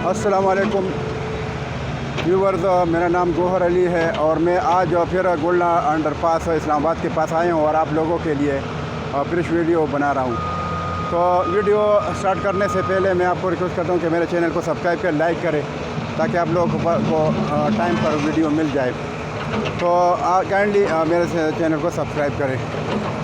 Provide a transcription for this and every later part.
अस्सलाम वालेकुम व्यूवर्स, मेरा नाम गौहर अली है और मैं आज फिर गोल्डा अंडरपास इस्लामाबाद के पास आया हूँ और आप लोगों के लिए फ्रेश वीडियो बना रहा हूँ। तो वीडियो स्टार्ट करने से पहले मैं आपको रिक्वेस्ट करता हूँ कि मेरे चैनल को सब्सक्राइब कर लाइक करें ताकि आप लोगों को टाइम पर वीडियो मिल जाए। तो काइंडली मेरे चैनल को सब्सक्राइब करें।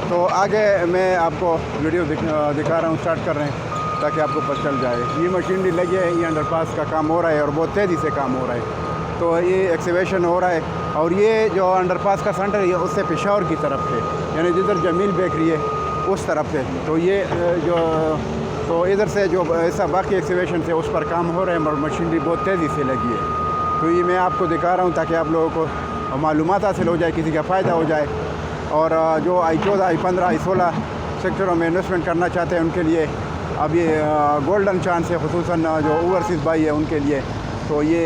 तो आगे मैं आपको वीडियो दिखा रहा हूँ, स्टार्ट कर रहे हैं ताकि आपको पता चल जाए। ये मशीनरी लगी है, ये अंडरपास का काम हो रहा है और बहुत तेज़ी से काम हो रहा है। तो ये एक्सीवेशन हो रहा है और ये जो अंडरपास का सेंटर है उससे पेशावर की तरफ है, यानी जिधर जमील बेकरी है उस तरफ से। तो ये तो इधर से जो ऐसा बाकी एक्सीवेशन से उस पर काम हो रहा है और मशीनरी बहुत तेज़ी से लगी है। तो ये मैं आपको दिखा रहा हूँ ताकि आप लोगों को मालूमात हासिल हो जाए, किसी का फ़ायदा हो जाए। और जो I14, I15, I16 सेक्टरों में इन्वेस्टमेंट करना चाहते हैं उनके लिए अब ये गोल्डन चांस है, खुसूसन जो ओवरसीज़ भाई है उनके लिए। तो ये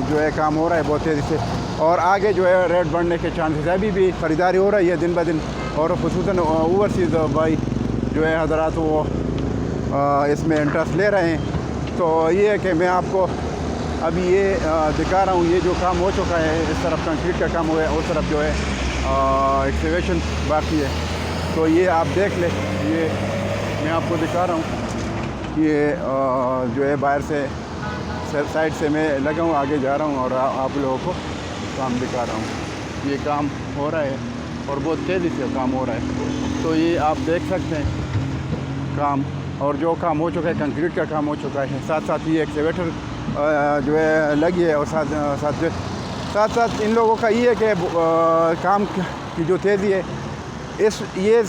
जो है काम हो रहा है बहुत तेज़ी से और आगे जो है रेट बढ़ने के चांसेस है। अभी भी ख़रीदारी हो रही है दिन ब दिन और खुसूसन ओवरसीज़ भाई जो है हज़रात वो इसमें इंटरेस्ट ले रहे हैं। तो ये है कि मैं आपको अभी ये दिखा रहा हूँ, ये जो काम हो चुका है, इस तरफ कंक्रीट का काम हुआ है, उस तरफ जो है एक्सीवेशन बाकी है। तो ये आप देख लें, ये मैं आपको दिखा रहा हूँ। ये जो है बाहर से साइड से मैं लगा हूँ, आगे जा रहा हूँ और आप लोगों को काम दिखा रहा हूँ। ये काम हो रहा है और बहुत तेज़ी से काम हो रहा है। तो ये आप देख सकते हैं काम, और जो काम हो चुका है कंक्रीट का काम हो चुका है, साथ साथ ये एक्सीवेटर जो है लगी है और साथ साथ इन लोगों का ये है कि काम की जो तेज़ी है ये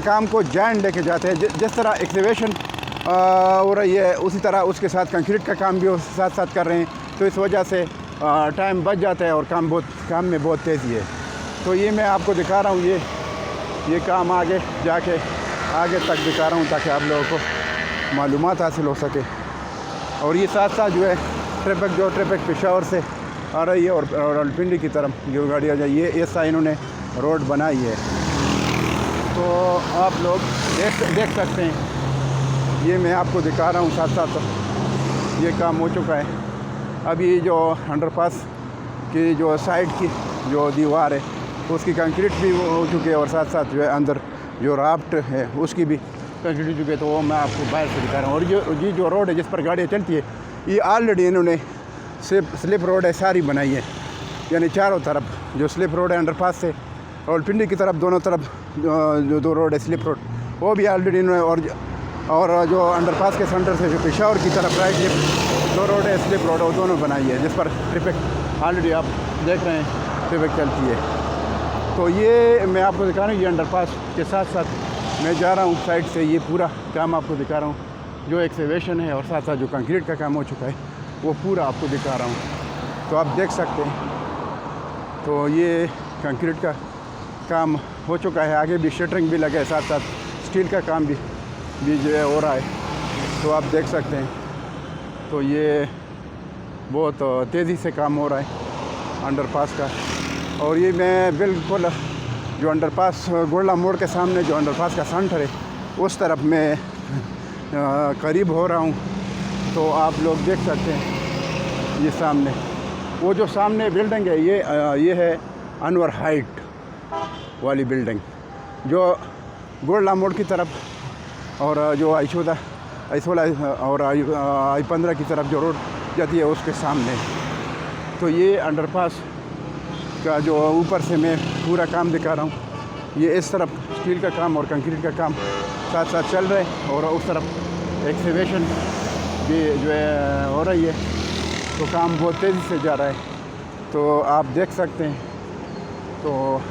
काम को जान लेके जाते हैं। जिस तरह एक्सीवेशन हो रही है उसी तरह उसके साथ कंक्रीट का काम भी साथ साथ कर रहे हैं। तो इस वजह से टाइम बच जाता है और काम में बहुत तेज़ी है। तो ये मैं आपको दिखा रहा हूँ, ये काम आगे जाके आगे तक दिखा रहा हूँ ताकि आप लोगों को मालूमात हासिल हो सके। और ये साथ साथ जो है ट्रैफिक पेशावर से आ रही है और रावलपिंडी की तरफ जो गाड़ियाँ जाए, ये ऐसा इन्होंने रोड बनाई है। तो आप लोग देख सकते हैं, ये मैं आपको दिखा रहा हूँ। साथ साथ ये काम हो चुका है। अभी जो अंडरपास की जो साइड की जो दीवार है उसकी कंक्रीट भी हो चुकी है और साथ साथ जो है अंदर जो राफ्ट है उसकी भी कंक्रीट हो चुकी है। तो वो मैं आपको बाहर से दिखा रहा हूँ। और ये जो रोड है जिस पर गाड़ियाँ चलती है, ये ऑलरेडी इन्होंने स्लिप रोड है सारी बनाई है, यानी चारों तरफ जो स्लिप रोड है अंडरपास से और पिंडी की तरफ दोनों तरफ जो दो रोड है स्लिप रोड, वो भी ऑलरेडी इन्होंने और जो अंडरपास के सेंटर से जो पेशावर की तरफ राइट लेफ्ट दो रोड है स्लिप रोड, वो दोनों बनाई है जिस पर ट्रैफिक ऑलरेडी आप देख रहे हैं ट्रैफिक चलती है। तो ये मैं आपको दिखा रहा हूँ, ये अंडरपास के साथ साथ मैं जा रहा हूँ साइड से, ये पूरा काम आपको दिखा रहा हूँ जो एक्सीवेशन है और साथ साथ जो कंक्रीट का काम हो चुका है वो पूरा आपको दिखा रहा हूँ। तो आप देख सकते हैं। तो ये कंक्रीट का काम हो चुका है, आगे भी शटरिंग भी लगा है, साथ साथ स्टील का काम भी जो है हो रहा है। तो आप देख सकते हैं। तो ये बहुत तेज़ी से काम हो रहा है अंडरपास का। और ये मैं बिल्कुल जो अंडरपास गोल्डा मोड़ के सामने जो अंडरपास का सेंटर है उस तरफ मैं करीब हो रहा हूँ। तो आप लोग देख सकते हैं, ये सामने वो जो सामने बिल्डिंग है ये है अनवर हाइट वाली बिल्डिंग जो गोल्डा मोड़ की तरफ और जो I16 और I15 की तरफ जो रोड जाती है उसके सामने। तो ये अंडरपास का जो ऊपर से मैं पूरा काम दिखा रहा हूँ, ये इस तरफ स्टील का काम और कंक्रीट का काम साथ साथ चल रहा है और उस तरफ एक्सीवेशन भी जो है हो रही है। तो काम बहुत तेज़ी से जा रहा है। तो आप देख सकते हैं। तो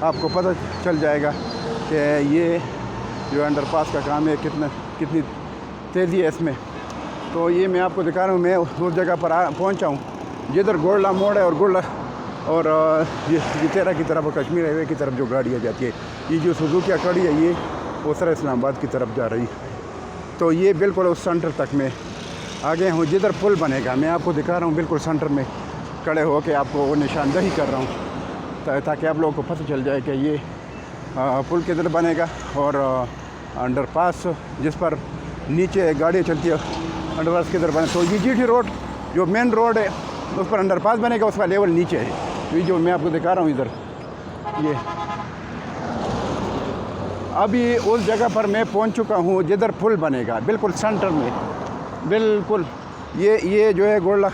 आपको पता चल जाएगा कि ये जो अंडरपास का काम है कितनी तेज़ी है इसमें। तो ये मैं आपको दिखा रहा हूँ, मैं उस जगह पर पहुँचा हूँ जिधर गोल्डा मोड़ है और ये तेरा की तरफ और कश्मीर हाईवे की तरफ जो गाड़ियाँ जाती है, ये जो सुजुकी खड़ी है ये ओसरा इस्लामाबाद की तरफ जा रही है। तो ये बिल्कुल उस सेंटर तक मैं आ गया हूँ जिधर पुल बनेगा। मैं आपको दिखा रहा हूँ बिल्कुल सेंटर में खड़े होकर आपको वो निशानदही कर रहा हूँ ताकि आप लोगों को पता चल जाए कि ये पुल किधर बनेगा और अंडरपास जिस पर नीचे गाड़ियाँ चलती है अंडरपास किधर बने। तो ये GT रोड जो मेन रोड है उस पर अंडरपास बनेगा, उसका लेवल नीचे है। ये जो मैं आपको दिखा रहा हूँ इधर, ये अभी उस जगह पर मैं पहुँच चुका हूँ जिधर पुल बनेगा, बिल्कुल सेंटर में, बिल्कुल ये जो है गोल्डा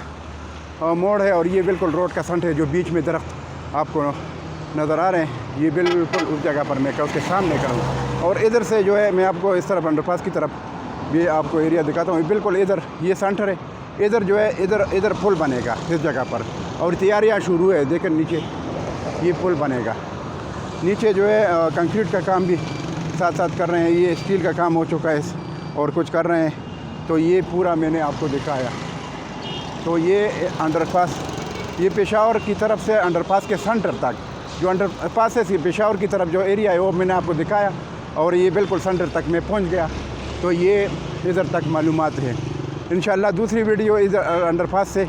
मोड़ है और ये बिल्कुल रोड का सेंटर है। जो बीच में दरख्त आपको नज़र आ रहे हैं, ये बिल्कुल उस जगह पर मैं उसके सामने करूँ। और इधर से जो है मैं आपको इस तरफ अंडरपास की तरफ भी आपको एरिया दिखाता हूँ। बिल्कुल इधर ये सेंटर है, इधर जो है इधर पुल बनेगा इस जगह पर, और तैयारियाँ शुरू है। देखें नीचे ये पुल बनेगा, नीचे जो है कंक्रीट का काम भी साथ साथ कर रहे हैं, ये स्टील का काम हो चुका है और कुछ कर रहे हैं। तो ये पूरा मैंने आपको दिखाया। तो ये अंडरपास, ये पेशावर की तरफ से अंडरपास के सेंटर तक, जो अंडरपास से पेशावर की तरफ जो एरिया है वो मैंने आपको दिखाया, और ये बिल्कुल सेंटर तक मैं पहुंच गया। तो ये इधर तक मालूमात है। इंशाल्लाह दूसरी वीडियो इधर अंडरपास से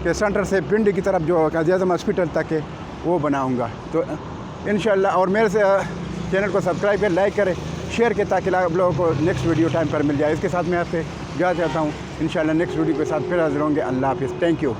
के सेंटर से पिंडी की तरफ जो काज़ी-ए-आज़म हॉस्पिटल तक है वो बनाऊँगा। तो इंशाल्लाह, और मेरे से चैनल को सब्सक्राइब करें, लाइक करें, शेयर करें, ताकि आप लोगों को नेक्स्ट वीडियो टाइम पर मिल जाए। इसके साथ मैं आपसे जा चाहता हूँ, इंशाल्लाह नेक्स्ट वीडियो के साथ फिर हाज़िर होंगे। अल्लाह हाफ़िज़, थैंक यू।